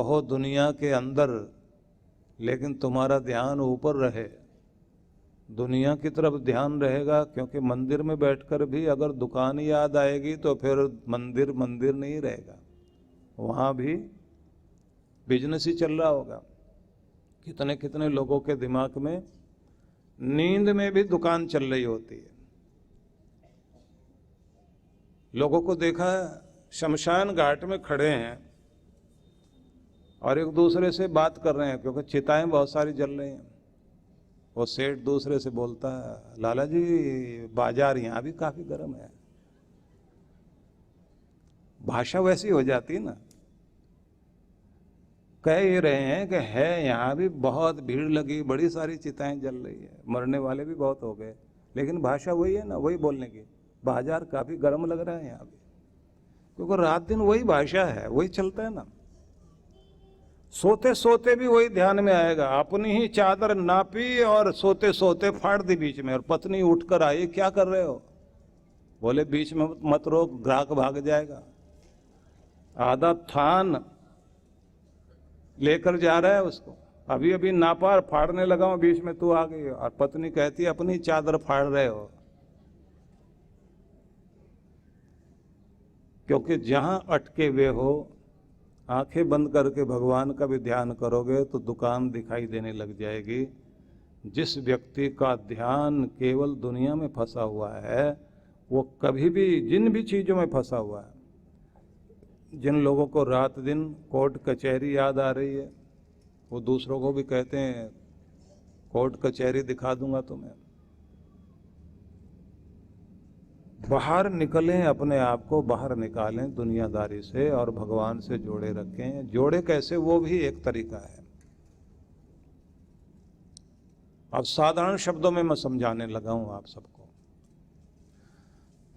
रहो दुनिया के अंदर, लेकिन तुम्हारा ध्यान ऊपर रहे। दुनिया की तरफ ध्यान रहेगा, क्योंकि मंदिर में बैठकर भी अगर दुकान याद आएगी तो फिर मंदिर मंदिर नहीं रहेगा, वहाँ भी बिजनेस ही चल रहा होगा। कितने कितने लोगों के दिमाग में नींद में भी दुकान चल रही होती है। लोगों को देखा शमशान घाट में खड़े हैं और एक दूसरे से बात कर रहे हैं, क्योंकि चिताएं बहुत सारी जल रही हैं। वो सेठ दूसरे से बोलता है, लाला जी बाजार यहाँ भी काफी गर्म है। भाषा वैसी हो जाती है ना, कह ये रहे हैं कि है यहाँ भी बहुत भीड़ लगी, बड़ी सारी चिताएं जल रही है, मरने वाले भी बहुत हो गए, लेकिन भाषा वही है ना, वही बोलने की। बाजार काफी गर्म लग रहा है यहाँ भी, क्योंकि रात दिन वही भाषा है, वही चलता है ना। सोते सोते भी वही ध्यान में आएगा, अपनी ही चादर नापी और सोते सोते फाड़ दी बीच में, और पत्नी उठकर आई, क्या कर रहे हो? बोले बीच में मत रोक, ग्राहक भाग जाएगा। आधा थान लेकर जा रहा है उसको, अभी अभी नापा और फाड़ने लगा हूं, बीच में तू आ गई। और पत्नी कहती है, अपनी चादर फाड़ रहे हो। क्योंकि जहां अटके हुए हो, आंखें बंद करके भगवान का भी ध्यान करोगे तो दुकान दिखाई देने लग जाएगी। जिस व्यक्ति का ध्यान केवल दुनिया में फंसा हुआ है, वो कभी भी जिन भी चीजों में फंसा हुआ है, जिन लोगों को रात दिन कोर्ट कचहरी याद आ रही है, वो दूसरों को भी कहते हैं कोर्ट कचहरी दिखा दूंगा तुम्हें। बाहर निकलें, अपने आप को बाहर निकालें दुनियादारी से और भगवान से जोड़े रखें। जोड़े कैसे, वो भी एक तरीका है। अब साधारण शब्दों में मैं समझाने लगा हूं आप सबको।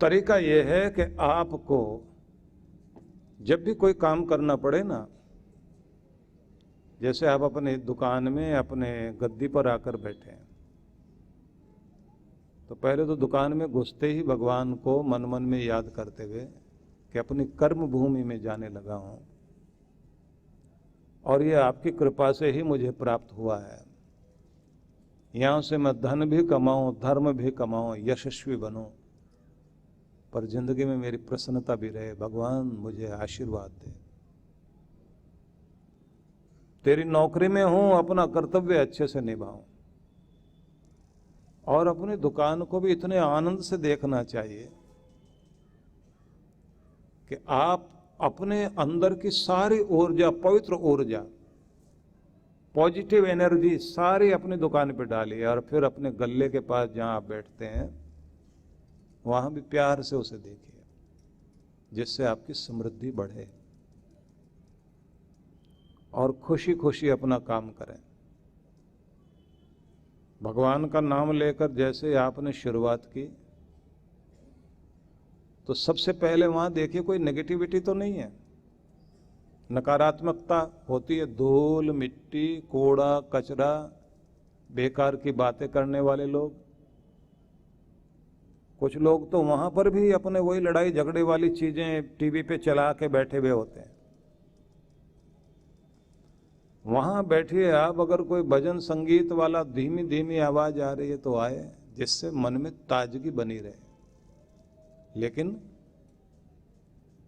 तरीका यह है कि आपको जब भी कोई काम करना पड़े ना, जैसे आप अपने दुकान में अपने गद्दी पर आकर बैठे हैं, तो पहले तो दुकान में घुसते ही भगवान को मन मन में याद करते हुए कि अपनी कर्म भूमि में जाने लगा हूं और ये आपकी कृपा से ही मुझे प्राप्त हुआ है। यहां से मैं धन भी कमाऊं, धर्म भी कमाऊं, यशस्वी बनूं, पर जिंदगी में मेरी प्रसन्नता भी रहे। भगवान मुझे आशीर्वाद दे। तेरी नौकरी में हूं, अपना कर्तव्य अच्छे से निभाऊं। और अपनी दुकान को भी इतने आनंद से देखना चाहिए कि आप अपने अंदर की सारी ऊर्जा, पवित्र ऊर्जा, पॉजिटिव एनर्जी सारी अपनी दुकान पे डालिए और फिर अपने गल्ले के पास जहां आप बैठते हैं वहां भी प्यार से उसे देखिए, जिससे आपकी समृद्धि बढ़े और खुशी खुशी अपना काम करें। भगवान का नाम लेकर जैसे आपने शुरुआत की, तो सबसे पहले वहां देखिए कोई नेगेटिविटी तो नहीं है। नकारात्मकता होती है, धूल मिट्टी कूड़ा कचरा, बेकार की बातें करने वाले लोग। कुछ लोग तो वहां पर भी अपने वही लड़ाई झगड़े वाली चीजें टीवी पे चला के बैठे हुए होते हैं। वहां बैठिए आप, अगर कोई भजन संगीत वाला धीमी धीमी आवाज आ रही है तो आए, जिससे मन में ताजगी बनी रहे। लेकिन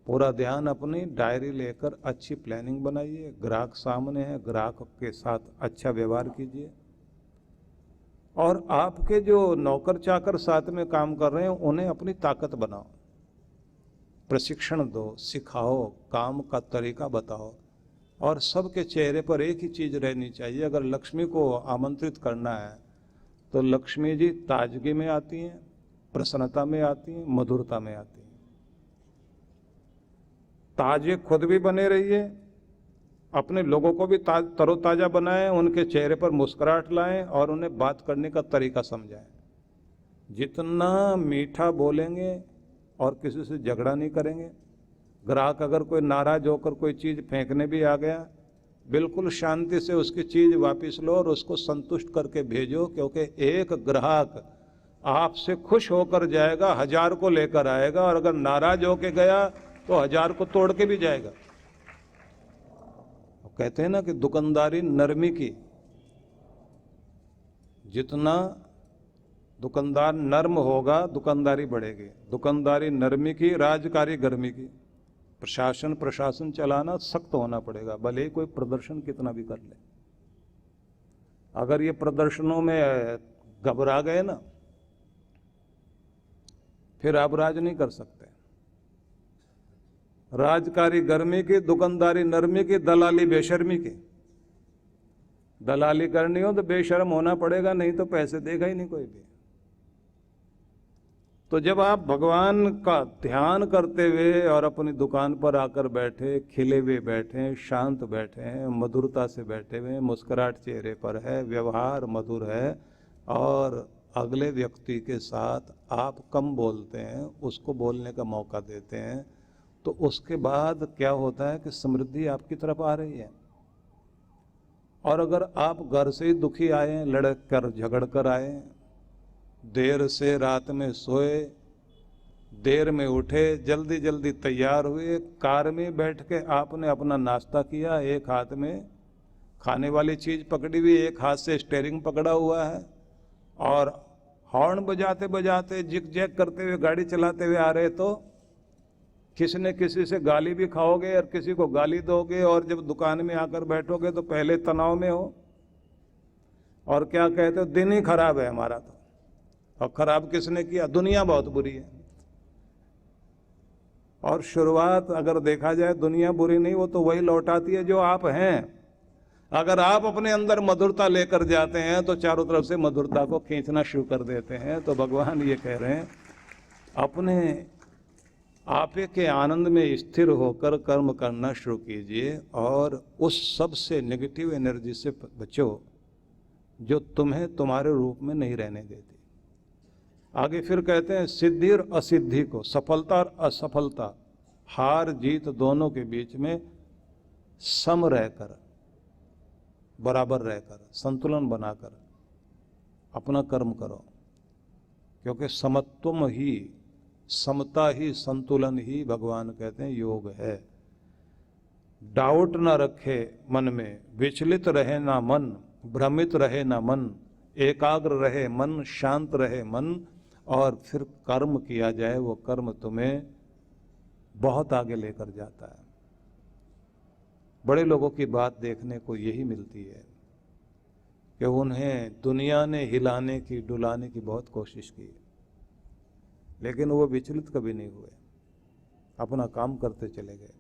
पूरा ध्यान अपनी डायरी लेकर अच्छी प्लानिंग बनाइए। ग्राहक सामने है, ग्राहक के साथ अच्छा व्यवहार कीजिए। और आपके जो नौकर चाकर साथ में काम कर रहे हैं उन्हें अपनी ताकत बनाओ, प्रशिक्षण दो, सिखाओ, काम का तरीका बताओ। और सबके चेहरे पर एक ही चीज रहनी चाहिए, अगर लक्ष्मी को आमंत्रित करना है तो लक्ष्मी जी ताजगी में आती हैं, प्रसन्नता में आती हैं, मधुरता में आती हैं। ताजे खुद भी बने रहिए, अपने लोगों को भी तरोताजा बनाएं, उनके चेहरे पर मुस्कुराहट लाएं और उन्हें बात करने का तरीका समझाएं। जितना मीठा बोलेंगे और किसी से झगड़ा नहीं करेंगे। ग्राहक अगर कोई नाराज होकर कोई चीज फेंकने भी आ गया, बिल्कुल शांति से उसकी चीज वापस लो और उसको संतुष्ट करके भेजो, क्योंकि एक ग्राहक आपसे खुश होकर जाएगा, 1000 को लेकर आएगा, और अगर नाराज होकर गया तो 1000 को तोड़ के भी जाएगा। कहते हैं ना कि दुकानदारी नरमी की, जितना दुकानदार नर्म होगा दुकानदारी बढ़ेगी। दुकानदारी नरमी की, राजकारी गर्मी की। प्रशासन चलाना सख्त होना पड़ेगा, भले ही कोई प्रदर्शन कितना भी कर ले। अगर ये प्रदर्शनों में घबरा गए ना, फिर आप राज नहीं कर सकते। राजकारी गर्मी की, दुकानदारी नरमी की, दलाली बेशर्मी की। दलाली करनी हो तो बेशर्म होना पड़ेगा, नहीं तो पैसे देगा ही नहीं कोई भी। तो जब आप भगवान का ध्यान करते हुए और अपनी दुकान पर आकर बैठे, खिले हुए बैठे, शांत बैठे हैं, मधुरता से बैठे हुए, मुस्कुराहट चेहरे पर है, व्यवहार मधुर है, और अगले व्यक्ति के साथ आप कम बोलते हैं, उसको बोलने का मौका देते हैं, तो उसके बाद क्या होता है कि समृद्धि आपकी तरफ आ रही है। और अगर आप घर से ही दुखी आए, लड़ कर झगड़ कर आए, देर से रात में सोए, देर में उठे, जल्दी जल्दी तैयार हुए, कार में बैठ के आपने अपना नाश्ता किया, एक हाथ में खाने वाली चीज पकड़ी हुई, एक हाथ से स्टीयरिंग पकड़ा हुआ है, और हॉर्न बजाते बजाते जिग जैग करते हुए गाड़ी चलाते हुए आ रहे, तो किसी न किसी से गाली भी खाओगे और किसी को गाली दोगे, और जब दुकान में आकर बैठोगे तो पहले तनाव में हो और क्या कहते हो, दिन ही खराब है हमारा। तो और खराब किसने किया? दुनिया बहुत बुरी है। और शुरुआत अगर देखा जाए, दुनिया बुरी नहीं, वो तो वही लौटाती है जो आप हैं। अगर आप अपने अंदर मधुरता लेकर जाते हैं तो चारों तरफ से मधुरता को खींचना शुरू कर देते हैं। तो भगवान ये कह रहे हैं, अपने आपे के आनंद में स्थिर होकर कर्म करना शुरू कीजिए, और उस सब से नेगेटिव एनर्जी से बचो जो तुम्हें तुम्हारे रूप में नहीं रहने देती। आगे फिर कहते हैं, सिद्धि और असिद्धि को, सफलता और असफलता, हार जीत दोनों के बीच में सम रहकर, बराबर रहकर, संतुलन बनाकर अपना कर्म करो, क्योंकि समत्वम ही, समता ही, संतुलन ही भगवान कहते हैं योग है। डाउट ना रखे मन में, विचलित रहे ना मन, भ्रमित रहे ना मन, एकाग्र रहे मन, शांत रहे मन, और फिर कर्म किया जाए, वो कर्म तुम्हें बहुत आगे लेकर जाता है। बड़े लोगों की बात देखने को यही मिलती है कि उन्हें दुनिया ने हिलाने की, डुलाने की बहुत कोशिश की, लेकिन वो विचलित कभी नहीं हुए, अपना काम करते चले गए।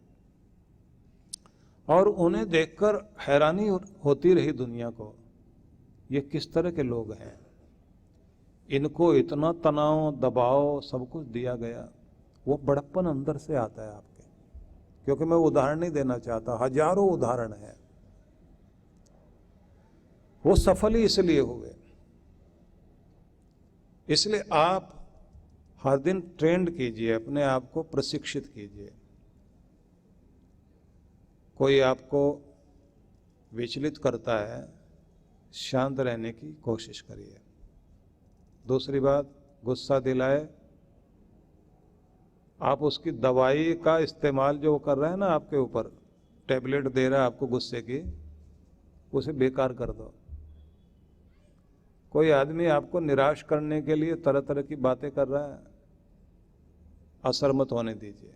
और उन्हें देखकर हैरानी होती रही दुनिया को, ये किस तरह के लोग हैं, इनको इतना तनाव, दबाव, सब कुछ दिया गया। वो बड़प्पन अंदर से आता है आपके, क्योंकि मैं उदाहरण नहीं देना चाहता, हजारों उदाहरण हैं। वो सफल ही इसलिए हुए। इसलिए आप हर दिन ट्रेंड कीजिए, अपने आप को प्रशिक्षित कीजिए। कोई आपको विचलित करता है, शांत रहने की कोशिश करिए। दूसरी बात, गुस्सा दिलाए, आप उसकी दवाई का इस्तेमाल जो कर रहे हैं ना, आपके ऊपर टैबलेट दे रहा है आपको गुस्से की, उसे बेकार कर दो। कोई आदमी आपको निराश करने के लिए तरह तरह की बातें कर रहा है, असर मत होने दीजिए,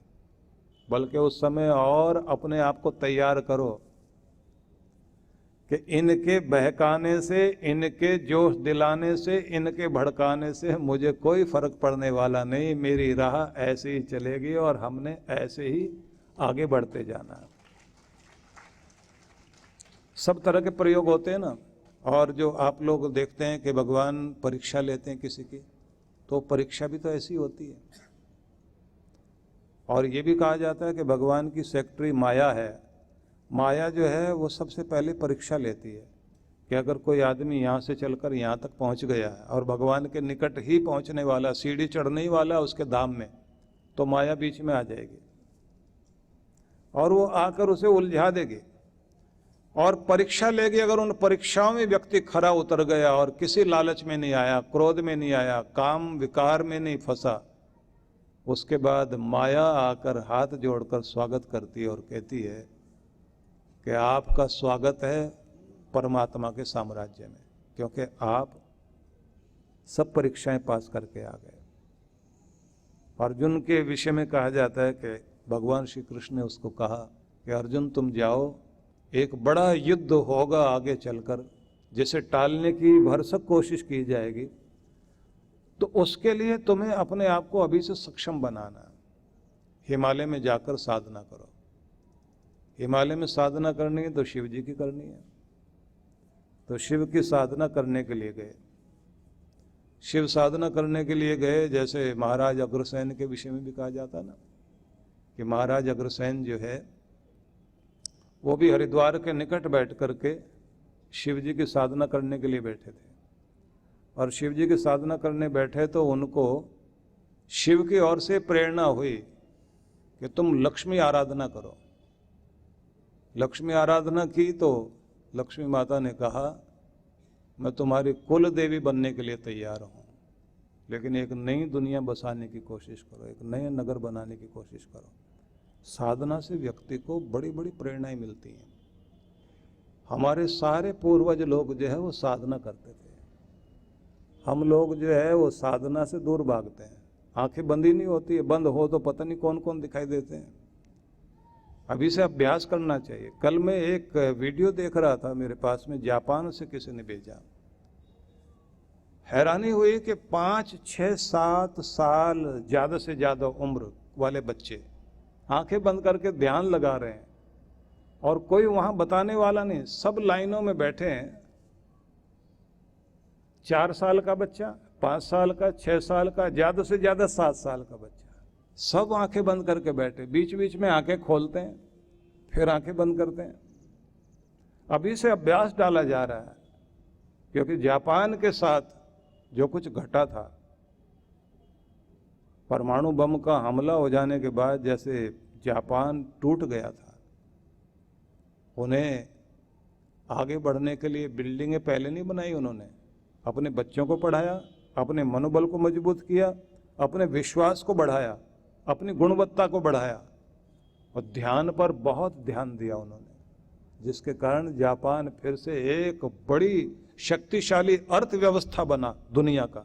बल्कि उस समय और अपने आप को तैयार करो कि इनके बहकाने से, इनके जोश दिलाने से, इनके भड़काने से मुझे कोई फर्क पड़ने वाला नहीं, मेरी राह ऐसे ही चलेगी और हमने ऐसे ही आगे बढ़ते जाना है। सब तरह के प्रयोग होते हैं ना। और जो आप लोग देखते हैं कि भगवान परीक्षा लेते हैं किसी की, तो परीक्षा भी तो ऐसी होती है। और ये भी कहा जाता है कि भगवान की सेक्रेटरी माया है। माया जो है वो सबसे पहले परीक्षा लेती है कि अगर कोई आदमी यहाँ से चलकर यहाँ तक पहुँच गया है और भगवान के निकट ही पहुँचने वाला, सीढ़ी चढ़ने ही वाला उसके धाम में, तो माया बीच में आ जाएगी और वो आकर उसे उलझा देगी और परीक्षा लेगी। अगर उन परीक्षाओं में व्यक्ति खरा उतर गया और किसी लालच में नहीं आया, क्रोध में नहीं आया, काम विकार में नहीं फंसा, उसके बाद माया आकर हाथ जोड़कर स्वागत करती है और कहती है कि आपका स्वागत है परमात्मा के साम्राज्य में, क्योंकि आप सब परीक्षाएं पास करके आ गए। अर्जुन के विषय में कहा जाता है कि भगवान श्री कृष्ण ने उसको कहा कि अर्जुन तुम जाओ, एक बड़ा युद्ध होगा आगे चलकर, जिसे टालने की भरसक कोशिश की जाएगी, तो उसके लिए तुम्हें अपने आप को अभी से सक्षम बनाना है। हिमालय में जाकर साधना करो। हिमालय में साधना करनी है तो शिव जी की करनी है। तो शिव की साधना करने के लिए गए। शिव साधना करने के लिए गए, जैसे महाराज अग्रसेन के विषय में भी कहा जाता ना कि महाराज अग्रसेन जो है वो भी हरिद्वार के निकट बैठ करके शिव जी की साधना करने के लिए बैठे थे। और शिव जी की साधना करने बैठे तो उनको शिव की ओर से प्रेरणा हुई कि तुम लक्ष्मी आराधना करो। लक्ष्मी आराधना की तो लक्ष्मी माता ने कहा मैं तुम्हारी कुल देवी बनने के लिए तैयार हूँ, लेकिन एक नई दुनिया बसाने की कोशिश करो, एक नए नगर बनाने की कोशिश करो। साधना से व्यक्ति को बड़ी बड़ी प्रेरणाएं मिलती हैं। हमारे सारे पूर्वज लोग जो है वो साधना करते थे। हम लोग जो है वो साधना से दूर भागते हैं। आंखें बंद ही नहीं होती है, बंद हो तो पता नहीं कौन कौन दिखाई देते हैं। अभी से अभ्यास करना चाहिए। कल मैं एक वीडियो देख रहा था, मेरे पास में जापान से किसी ने भेजा। हैरानी हुई कि 5, 6, 7 साल ज़्यादा से ज़्यादा उम्र वाले बच्चे आंखें बंद करके ध्यान लगा रहे हैं और कोई वहाँ बताने वाला नहीं। सब लाइनों में बैठे हैं। 4 साल का बच्चा, 5 साल का, 6 साल का, ज़्यादा से ज़्यादा 7 साल का बच्चा, सब आंखें बंद करके बैठे। बीच बीच में आंखें खोलते हैं, फिर आंखें बंद करते हैं। अभी से अभ्यास डाला जा रहा है, क्योंकि जापान के साथ जो कुछ घटा था, परमाणु बम का हमला हो जाने के बाद जैसे जापान टूट गया था, उन्हें आगे बढ़ने के लिए बिल्डिंगें पहले नहीं बनाई। उन्होंने अपने बच्चों को पढ़ाया, अपने मनोबल को मजबूत किया, अपने विश्वास को बढ़ाया, अपनी गुणवत्ता को बढ़ाया और ध्यान पर बहुत ध्यान दिया उन्होंने, जिसके कारण जापान फिर से एक बड़ी शक्तिशाली अर्थव्यवस्था बना दुनिया का।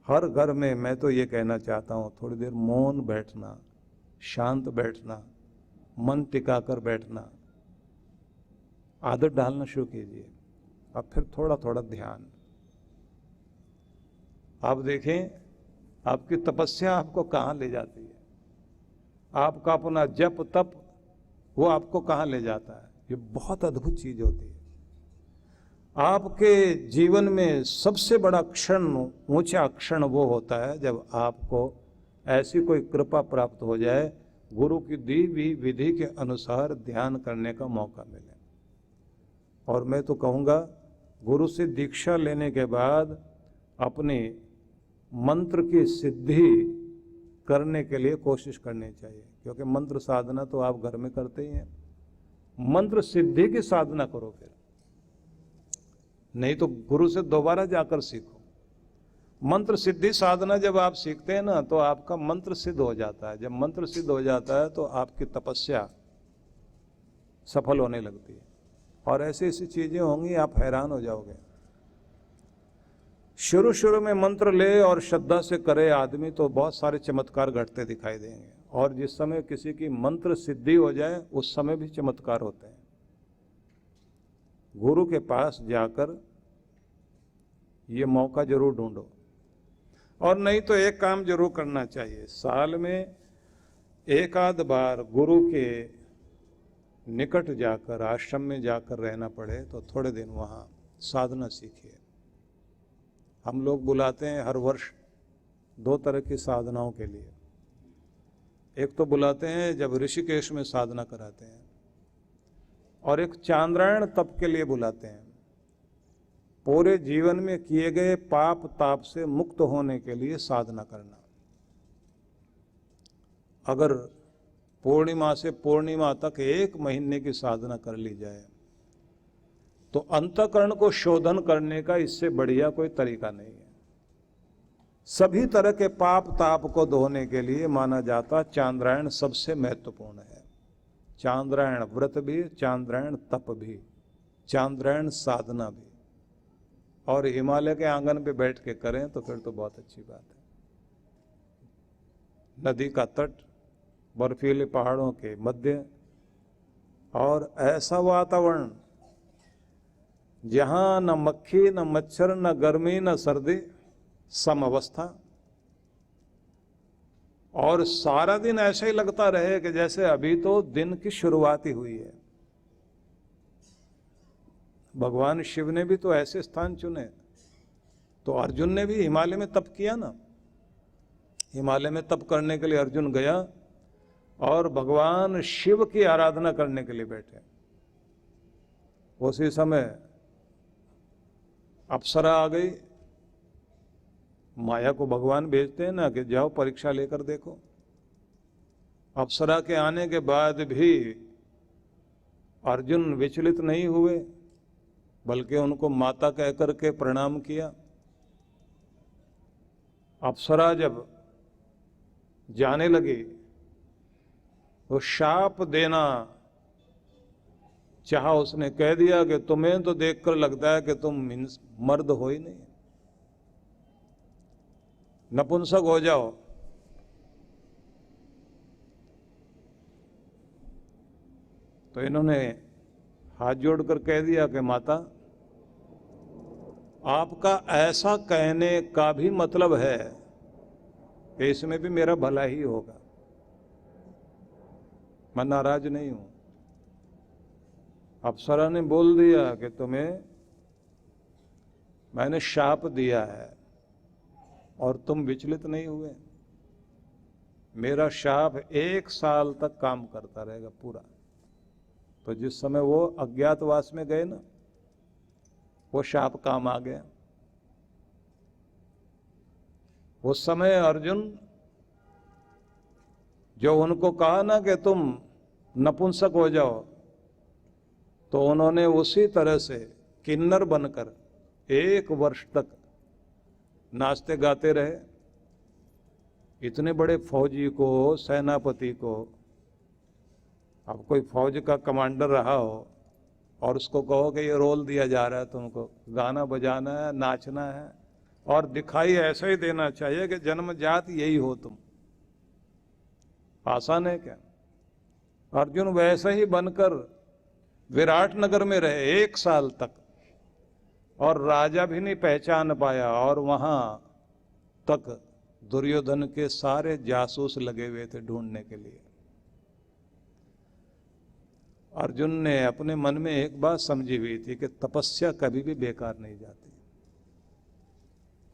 हर घर में मैं तो ये कहना चाहता हूँ, थोड़ी देर मौन बैठना, शांत बैठना, मन टिकाकर बैठना, आदत डालना शुरू कीजिए। अब फिर थोड़ा थोड़ा ध्यान। आप देखें आपकी तपस्या आपको कहाँ ले जाती है, आपका अपना जप तप वो आपको कहाँ ले जाता है। ये बहुत अद्भुत चीज होती है। आपके जीवन में सबसे बड़ा क्षण, ऊंचा क्षण वो होता है जब आपको ऐसी कोई कृपा प्राप्त हो जाए, गुरु की दी हुई विधि के अनुसार ध्यान करने का मौका मिले। और मैं तो कहूँगा, गुरु से दीक्षा लेने के बाद अपने मंत्र की सिद्धि करने के लिए कोशिश करनी चाहिए, क्योंकि मंत्र साधना तो आप घर में करते ही हैं। मंत्र सिद्धि की साधना करो, फिर नहीं तो गुरु से दोबारा जाकर सीखो। मंत्र सिद्धि साधना जब आप सीखते हैं ना, तो आपका मंत्र सिद्ध हो जाता है। जब मंत्र सिद्ध हो जाता है तो आपकी तपस्या सफल होने लगती है और ऐसी ऐसी चीजें होंगी आप हैरान हो जाओगे। शुरू शुरू में मंत्र ले और श्रद्धा से करे आदमी तो बहुत सारे चमत्कार घटते दिखाई देंगे, और जिस समय किसी की मंत्र सिद्धि हो जाए उस समय भी चमत्कार होते हैं। गुरु के पास जाकर ये मौका जरूर ढूंढो, और नहीं तो एक काम जरूर करना चाहिए, साल में एक आध बार गुरु के निकट जाकर, आश्रम में जाकर रहना पड़े तो थोड़े दिन वहाँ साधना सीखिए। हम लोग बुलाते हैं हर वर्ष 2 तरह की साधनाओं के लिए। एक तो बुलाते हैं जब ऋषिकेश में साधना कराते हैं, और एक चांद्रायण तप के लिए बुलाते हैं, पूरे जीवन में किए गए पाप ताप से मुक्त होने के लिए साधना करना। अगर पूर्णिमा से पूर्णिमा तक 1 महीने की साधना कर ली जाए तो अंतःकरण को शोधन करने का इससे बढ़िया कोई तरीका नहीं है। सभी तरह के पाप ताप को धोने के लिए माना जाता चांद्रायण सबसे महत्वपूर्ण है। चांद्रायण व्रत भी, चांद्रायण तप भी, चांद्रायण साधना भी, और हिमालय के आंगन पे बैठ के करें तो फिर तो बहुत अच्छी बात है। नदी का तट, बर्फीले पहाड़ों के मध्य, और ऐसा वातावरण जहां न मक्खी न मच्छर न गर्मी न सर्दी, सम अवस्था, और सारा दिन ऐसा ही लगता रहे कि जैसे अभी तो दिन की शुरुआत ही हुई है। भगवान शिव ने भी तो ऐसे स्थान चुने। तो अर्जुन ने भी हिमालय में तप किया ना। हिमालय में तप करने के लिए अर्जुन गया और भगवान शिव की आराधना करने के लिए बैठे। उसी समय अप्सरा आ गई। माया को भगवान भेजते हैं ना कि जाओ परीक्षा लेकर देखो। अप्सरा के आने के बाद भी अर्जुन विचलित नहीं हुए, बल्कि उनको माता कह करके प्रणाम किया। अप्सरा जब जाने लगी तो शाप देना चाहा, उसने कह दिया कि तुम्हें तो देखकर लगता है कि तुम मर्द हो ही नहीं, नपुंसक हो जाओ। तो इन्होंने हाथ जोड़कर कह दिया कि माता, आपका ऐसा कहने का भी मतलब है कि इसमें भी मेरा भला ही होगा, मैं नाराज नहीं हूं। अप्सरा ने बोल दिया कि तुम्हें मैंने शाप दिया है और तुम विचलित नहीं हुए। मेरा शाप 1 साल तक काम करता रहेगा पूरा। तो जिस समय वो अज्ञातवास में गए ना, वो शाप काम आ गया। उस समय अर्जुन जो उनको कहा ना कि तुम नपुंसक हो जाओ, तो उन्होंने उसी तरह से किन्नर बनकर 1 वर्ष तक नाचते गाते रहे। इतने बड़े फौजी को, सेनापति को, अब कोई फौज का कमांडर रहा हो और उसको कहो कि ये रोल दिया जा रहा है, तुमको गाना बजाना है, नाचना है, और दिखाई ऐसा ही देना चाहिए कि जन्मजात यही हो तुम, आसान है क्या? अर्जुन वैसे ही बनकर विराट नगर में रहे 1 साल तक, और राजा भी नहीं पहचान पाया, और वहां तक दुर्योधन के सारे जासूस लगे हुए थे ढूंढने के लिए। अर्जुन ने अपने मन में एक बात समझी हुई थी कि तपस्या कभी भी बेकार नहीं जाती।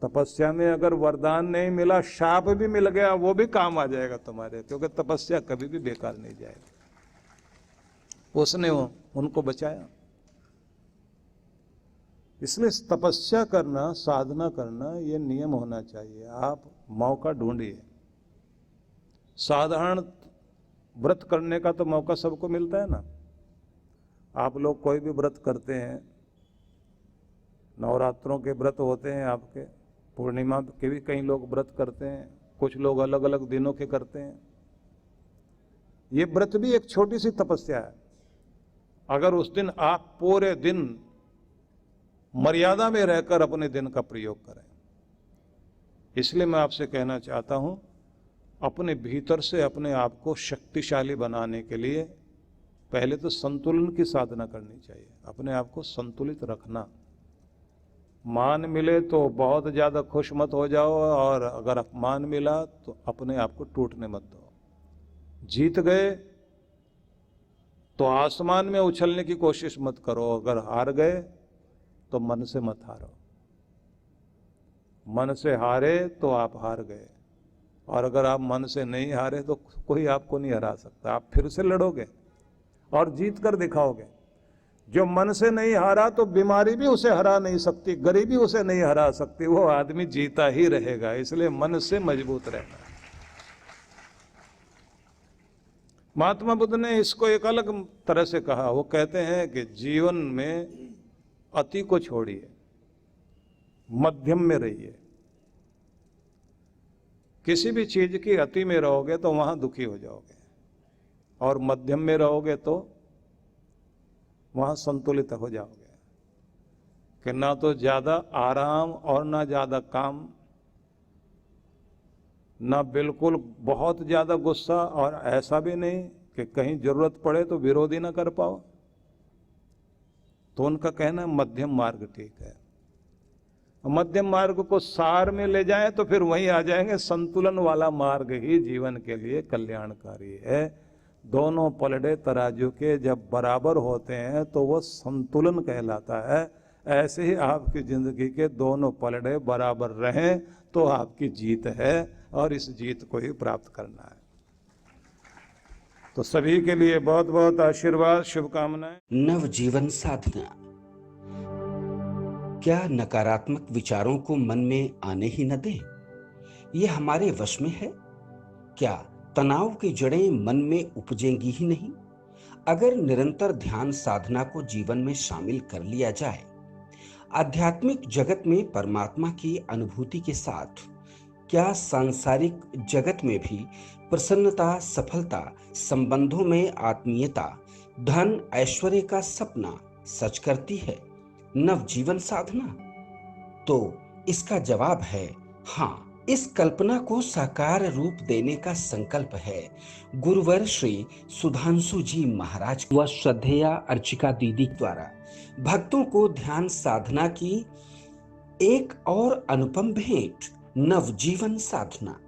तपस्या में अगर वरदान नहीं मिला, शाप भी मिल गया, वो भी काम आ जाएगा तुम्हारे, क्योंकि तपस्या कभी भी बेकार नहीं जाएगी। उसने उनको बचाया। इसलिए तपस्या करना, साधना करना, ये नियम होना चाहिए। आप मौका ढूंढिए। साधारण व्रत करने का तो मौका सबको मिलता है ना। आप लोग कोई भी व्रत करते हैं, नवरात्रों के व्रत होते हैं आपके, पूर्णिमा के भी कई लोग व्रत करते हैं, कुछ लोग अलग अलग दिनों के करते हैं। ये व्रत भी एक छोटी सी तपस्या है। अगर उस दिन आप पूरे दिन मर्यादा में रहकर अपने दिन का प्रयोग करें। इसलिए मैं आपसे कहना चाहता हूं, अपने भीतर से अपने आप को शक्तिशाली बनाने के लिए पहले तो संतुलन की साधना करनी चाहिए। अपने आप को संतुलित रखना। मान मिले तो बहुत ज्यादा खुश मत हो जाओ, और अगर अपमान मिला तो अपने आप को टूटने मत दो। जीत गए तो आसमान में उछलने की कोशिश मत करो, अगर हार गए तो मन से मत हारो। मन से हारे तो आप हार गए, और अगर आप मन से नहीं हारे तो कोई आपको नहीं हरा सकता। आप फिर से लड़ोगे और जीत कर दिखाओगे। जो मन से नहीं हारा तो बीमारी भी उसे हरा नहीं सकती, गरीबी उसे नहीं हरा सकती, वो आदमी जीता ही रहेगा। इसलिए मन से मजबूत रहना। महात्मा बुद्ध ने इसको एक अलग तरह से कहा। वो कहते हैं कि जीवन में अति को छोड़िए, मध्यम में रहिए। किसी भी चीज की अति में रहोगे तो वहां दुखी हो जाओगे, और मध्यम में रहोगे तो वहां संतुलित हो जाओगे कि ना तो ज्यादा आराम और ना ज्यादा काम, ना बिल्कुल बहुत ज्यादा गुस्सा और ऐसा भी नहीं कि कहीं जरूरत पड़े तो विरोधी ना कर पाओ। तो उनका कहना है मध्यम मार्ग ठीक है। मध्यम मार्ग को सार में ले जाएं तो फिर वहीं आ जाएंगे, संतुलन वाला मार्ग ही जीवन के लिए कल्याणकारी है। दोनों पलड़े तराजू के जब बराबर होते हैं तो वो संतुलन कहलाता है। ऐसे ही आपकी जिंदगी के दोनों पलड़े बराबर रहें तो आपकी जीत है, और इस जीत को ही प्राप्त करना है। तो सभी के लिए बहुत बहुत आशीर्वाद, शुभकामनाएं। नवजीवन साधना। क्या नकारात्मक विचारों को मन में आने ही न दें? ये हमारे वश में है? क्या तनाव की जड़ें मन में उपजेंगी ही नहीं? अगर निरंतर ध्यान साधना को जीवन में शामिल कर लिया जाए, आध्यात्मिक जगत में परमात्मा की अनुभूति के साथ क्या सांसारिक जगत में भी प्रसन्नता, सफलता, संबंधों में आत्मीयता, धन ऐश्वर्य का सपना सच करती है नवजीवन साधना? तो इसका जवाब है हाँ। इस कल्पना को साकार रूप देने का संकल्प है गुरुवर श्री सुधांशु जी महाराज व श्रद्धेया अर्चिका दीदी द्वारा भक्तों को ध्यान साधना की एक और अनुपम भेंट, नवजीवन साधना।